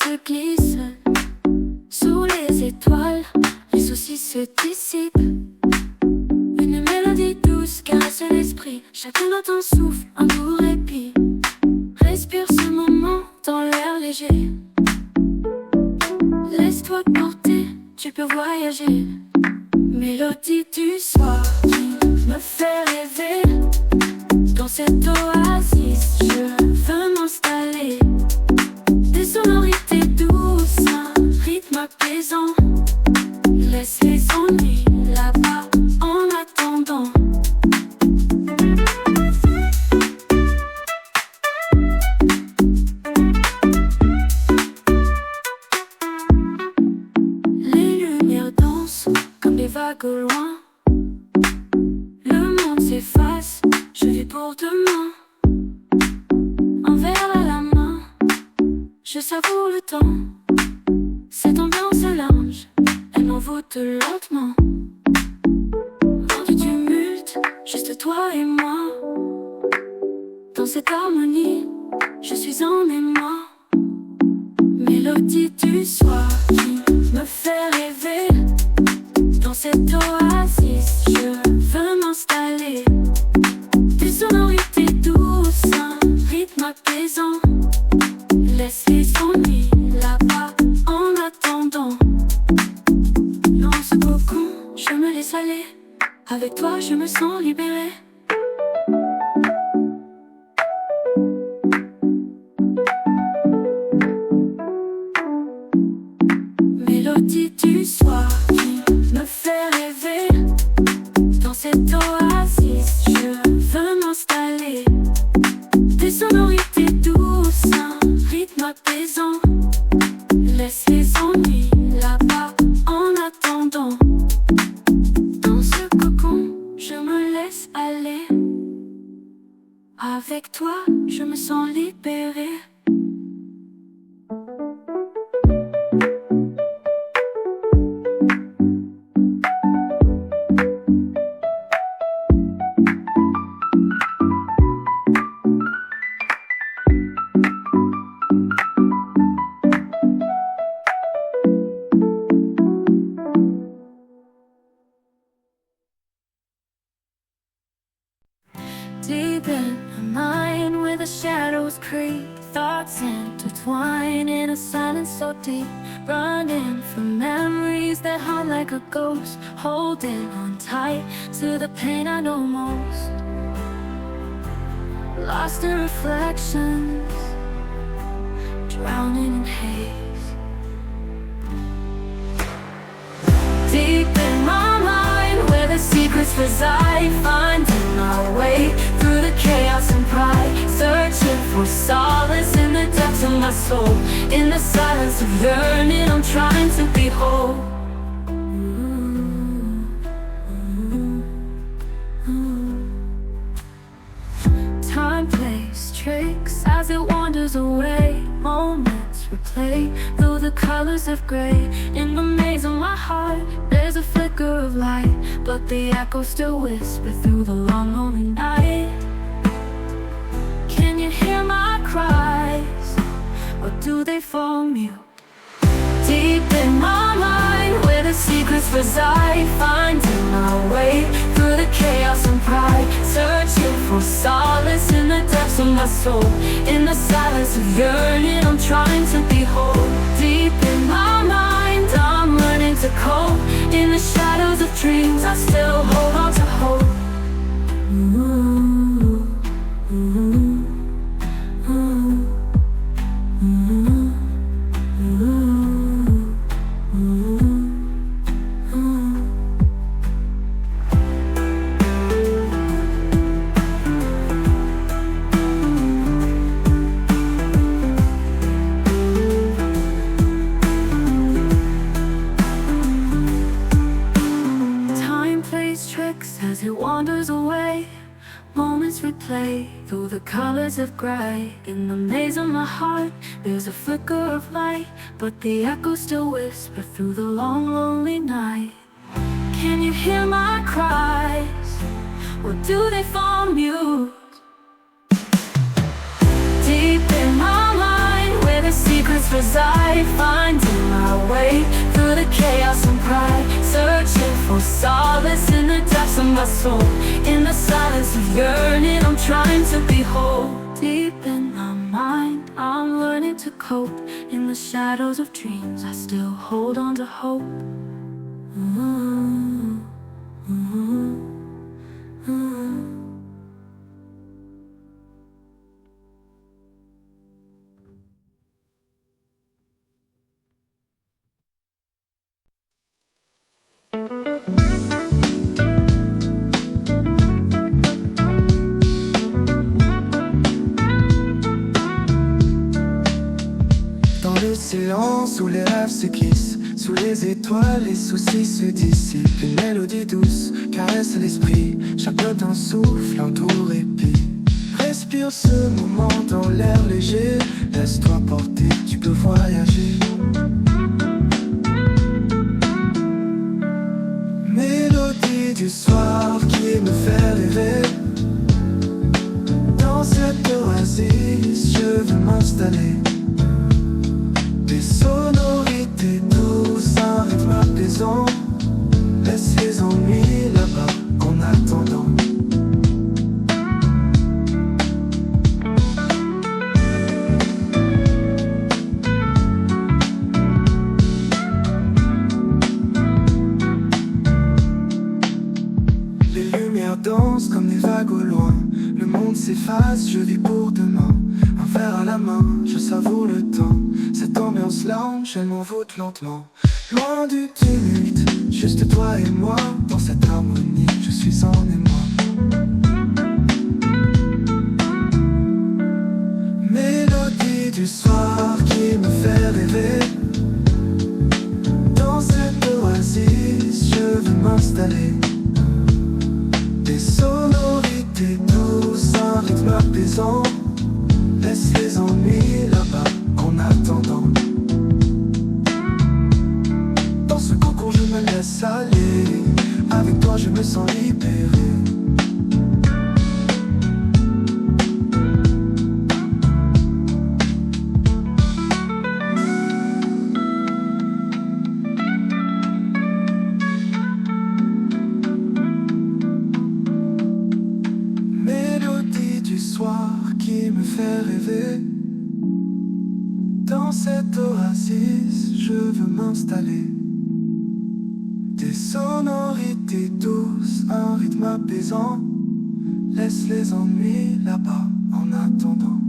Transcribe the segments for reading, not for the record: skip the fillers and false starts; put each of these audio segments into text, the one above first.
se glisse sous les étoiles, les soucis se dissipent. Une mélodie douce caresse l'esprit, chacun dans ton souffle, un doux répit. Respire ce moment dans l'air léger. Laisse-toi porter, tu peux voyager. Mélodie du soir qui me fait rêver. Dans cette oasis, je veux m'installer. Des sonorités douces, un rythme apaisant. Laisse les ennuis là-bas en attendant. Les lumières dansent comme des vagues au loin. Le monde s'efface, je vis pour demain. Un verre à la main, je savoure le temps. Cette ambiance lounge, elle m'envoûte lentement. Hors du tumulte, juste toi et moi. Dans cette harmonie, je suis en émoi. Mélodie du soir qui me fait rêver. Dans cette oasis, je veux m'installer. Des sonorités douces, un rythme apaisant. Laisse les ennuis là-bas en attendant. Dans ce cocon, je me laisse aller. Avec toi, je me sens libérée. Mélodie du soir qui me fait rêver. Dans cette oasis, je veux m'installer. Des sonorités douces, un rythme apaisant. Laisse les ennuis là-bas en attendant. Dans ce cocon, je me laisse aller. Avec toi, je me sens libérée. Deep in my mind where the shadows creep, thoughts intertwine in a silence so deep. Running from memories that haunt like a ghost, holding on tight to the pain I know most. Lost in reflections, drowning in haze. Deep in my mind where the secrets reside, finding our way through the chaos and pride. Searching for solace in the depths of my soul. In the silence of yearning, I'm trying to be whole. Time plays tricks as it wanders away. Moments replay through the colors of gray. In the maze of my heart, there's a flicker of light, but the echoes still whisper through the long lonely night. Can you hear my cries, or do they fall mute? Deep in my mind where the secrets reside, finding our way through the chaos and pride. Searching for solace in the depths of my soul. In the silence of yearning, I'm trying to be whole. Deep in my mind, I'm learning to cope. In the shadows of dreams, I still hold on to hope. As it wanders away, moments replay through the colors of gray. In the maze of my heart, there's a flicker of light, but the echoes still whisper through the long lonely night. Can you hear my cries, or do they fall mute? Deep in my mind where the secrets whispers I find in my way through the chaos and pride, searching for solace in the depths of my soul. In the silence of yearning, I'm trying to behold. Deep in my mind, I'm learning to cope. In the shadows of dreams, I still hold on to hope. Ooh, ooh, ooh. Dans le silence où les rêves se glissent, sous les étoiles les soucis se dissipent. Une mélodie douce caresse l'esprit, chaque note un souffle, un doux répit. Respire ce moment dans l'air léger, laisse-toi porter, tu peux voyager. Mélodie du soir qui me fait rêver. Dans cette oasis, je veux m'installer. Des sonorités douces, un rythme apaisant. Laisse les ennuis là-bas en attendant. Les lumières dansent comme des vagues au loin. Le monde s'efface, je vis pour demain. Un verre à la main, je savoure le temps. Cette ambiance lounge, elle m'envoûte lentement. Loin du tumulte, juste toi et moi. Dans cette harmonie, je suis en émoi. Mélodie du soir qui me fait rêver. Dans cette oasis, je veux m'installer. Des sonorités douces, un rythme apaisant. Laisse les ennuis là-bas en attendant. Dans ce cocon je me laisse aller. Avec toi je me sens libéré. Mélodie du soir qui me fait rêver. Dans cette oasis, je veux m'installer. Des sonorités douces, un rythme apaisant. Laisse les ennuis là-bas en attendant.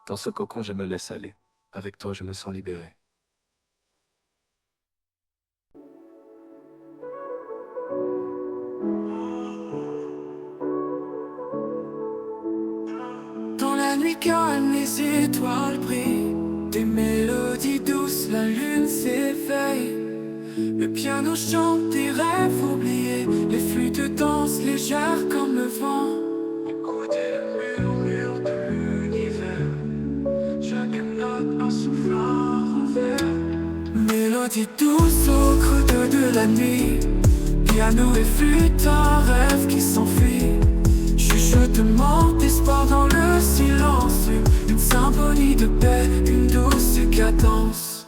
Dans ce cocon, je me laisse aller. Avec toi, je me sens libéré. Dans la nuit calme, les étoiles brillent. Des mélodies douces, la lune s'éveille. Le piano chante des rêves oubliés. Les flûtes dansent légères comme le vent. Écoutez le murmure de l'univers. Chaque note un souffle, un revers. Mélodie douce au creux de la nuit. Piano et flûte, un rêve qui s'enfuit. Chuchotement d'espoir dans le silence. Une symphonie de paix, une douce cadence.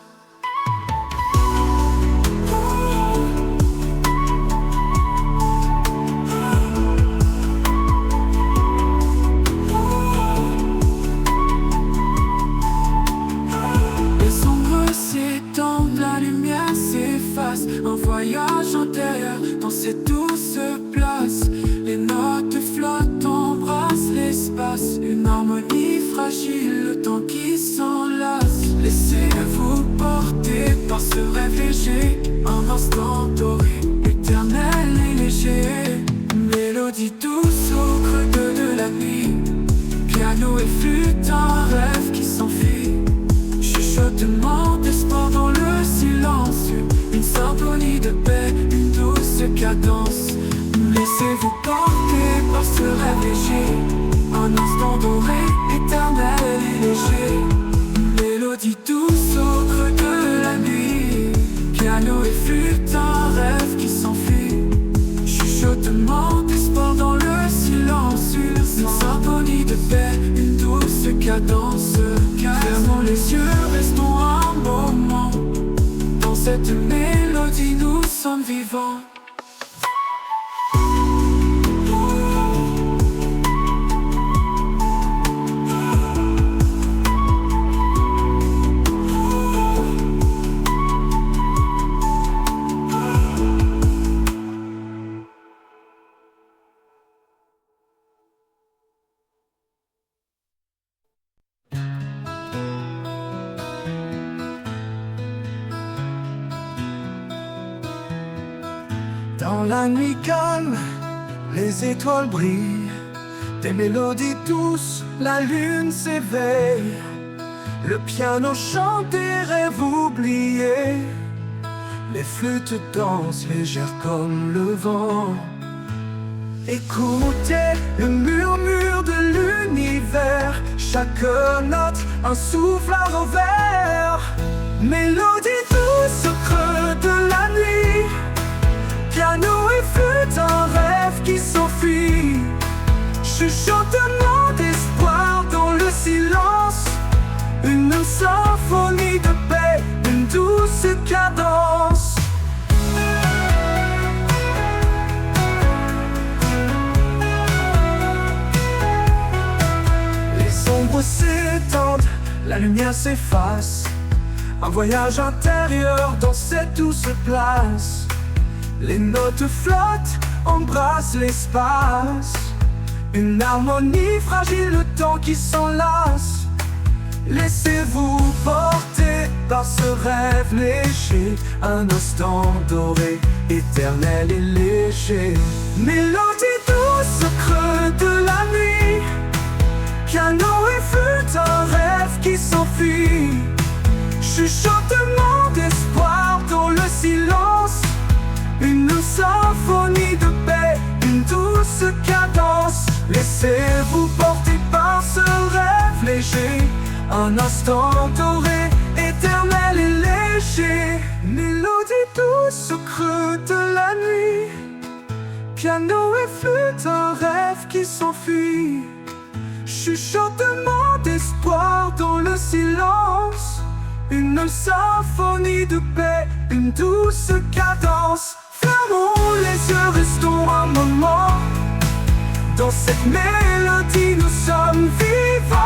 Les ombres s'étendent, la lumière s'efface. Un voyage intérieur dans cette douce place. Les notes flottent, embrassent l'espace. Une harmonie fragile, le temps qui s'enlace. Laissez-vous porter par ce rêve léger. Un instant doré, éternel et léger. Mélodie douce au creux de la nuit. Piano et flûte, un rêve qui s'enfuit. Chuchotement d'espoir dans le silence. Une symphonie de paix, une douce cadence. Laissez-vous porter par ce rêve léger. Un instant doré, éternel et léger. Mélodie douce au creux de la nuit. Piano et flûte, un rêve qui s'enfuit. Chuchotement d'espoir dans le silence. Une symphonie de paix. cette mélodie, nous sommes vivants. Dans la nuit calme, les étoiles brillent, des mélodies douces, la lune s'éveille. Le piano chante des rêves oubliés, les flûtes dansent légères comme le vent. Écoutez le murmure de l'univers, chaque note un souffle à revers. Mélodie douce au creux de la nuit, piano et flûte, un rêve qui s'enfuit. Chuchotement d'espoir dans le silence, une symphonie de paix, une douce cadence. Les ombres s'étendent, la lumière s'efface, un voyage intérieur dans cette douce place. Les notes flottent, embrassent l'espace, une harmonie fragile, le temps qui s'enlace. Laissez-vous porter par ce rêve léger, un instant doré, éternel et léger. Mélodie douce au creux de la nuit, piano et flûte, un rêve qui s'enfuit. Chuchotement d'espoir dans le silence, une symphonie de paix, une douce cadence. Laissez-vous porter par ce rêve léger, un instant doré, éternel et léger. Mélodie douce au creux de la nuit, piano et flûte, un rêve qui s'enfuit. Chuchotement d'espoir dans le silence, une symphonie de paix, une douce cadence. Fermons les yeux, restons un moment, dans cette mélodie nous sommes vivants.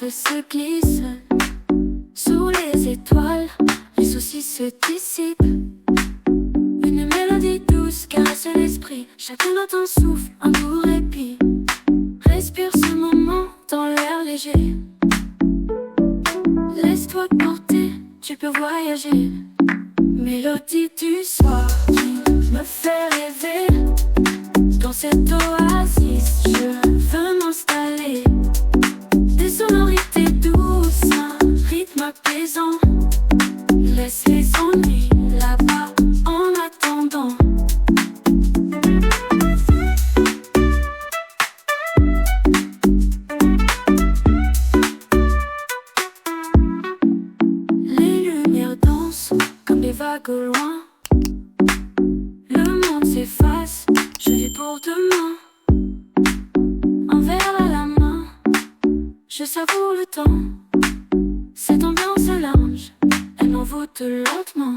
Se glisse sous les étoiles, les soucis se dissipent. Une mélodie douce caresse l'esprit, chacun note un souffle, un doux répit. Respire ce moment dans l'air léger, laisse-toi porter, tu peux voyager. Mélodie du soir qui me fait rêver, dans cette oasis je veux m'installer. Des sonorités douces, un rythme apaisant, laisse les ennuis là-bas en attendant. Les lumières dansent comme des vagues au loin, le monde s'efface, je vis pour demain. Un verre à la main, je savoure le temps, cette ambiance lounge, elle m'envoûte lentement.